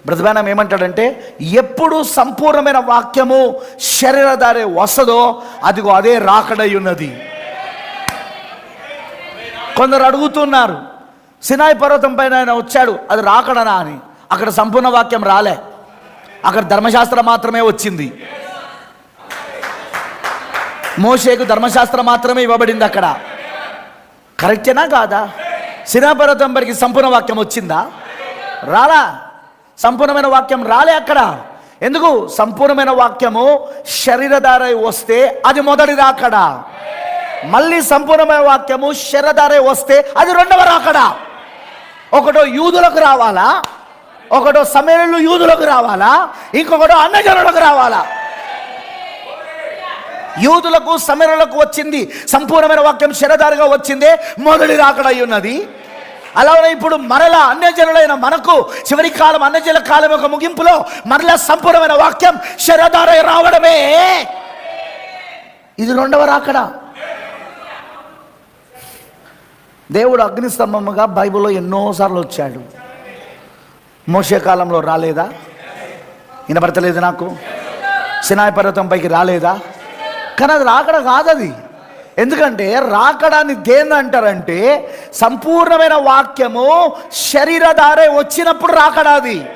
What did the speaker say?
బ్రదబానం ఏమంటాడంటే, ఎప్పుడు సంపూర్ణమైన వాక్యము శరీరధారే వస్తుందో అదిగో అదే రాకడై ఉన్నది. కొందరు అడుగుతున్నారు, సినాయి పర్వతం పైన ఆయన వచ్చాడు, అది రాకడనా అని. అక్కడ సంపూర్ణ వాక్యం రాలే, అక్కడ ధర్మశాస్త్రం మాత్రమే వచ్చింది. మోషేకు ధర్మశాస్త్రం మాత్రమే ఇవ్వబడింది అక్కడ. కరెక్టేనా కాదా? సినాయి పర్వతం పైకి సంపూర్ణ వాక్యం వచ్చిందా? రాలా. సంపూర్ణమైన వాక్యం రాలే అక్కడ. ఎందుకు? సంపూర్ణమైన వాక్యము శరీరధారై వస్తే అది మొదటి రాకడ. మళ్ళీ సంపూర్ణమైన వాక్యము శరీరధారై వస్తే అది రెండవ రాకడ. ఒకటో యూదులకు రావాలా, ఒకటో సమరయులు యూదులకు రావాలా, ఇంకొకటో అన్యజనులకు రావాలా. యూదులకు సమరయులకు వచ్చింది సంపూర్ణమైన వాక్యం శరీరధారిగా వచ్చిందే మొదటి రాకడ అయి ఉన్నది. అలానే ఇప్పుడు మరలా అన్యజనులైన మనకు చివరి కాలం, అన్యజనుల కాలం యొక్క ముగింపులో మరలా సంపూర్ణమైన వాక్యం శరీరధారై రావడమే ఇది రెండవ రాకడ. దేవుడు అగ్నిస్తంభముగా బైబిల్లో ఎన్నోసార్లు వచ్చాడు. మోషే కాలంలో రాలేదా? వినపడతలేదు నాకు? సినాయి పర్వతం పైకి రాలేదా? కానీ అది రాకడ కాదది. ఎందుకంటే రాకడాన్ని దేన్ని అంటారంటే, సంపూర్ణమైన వాక్యము శరీరధారే వచ్చినప్పుడు రాకడాది.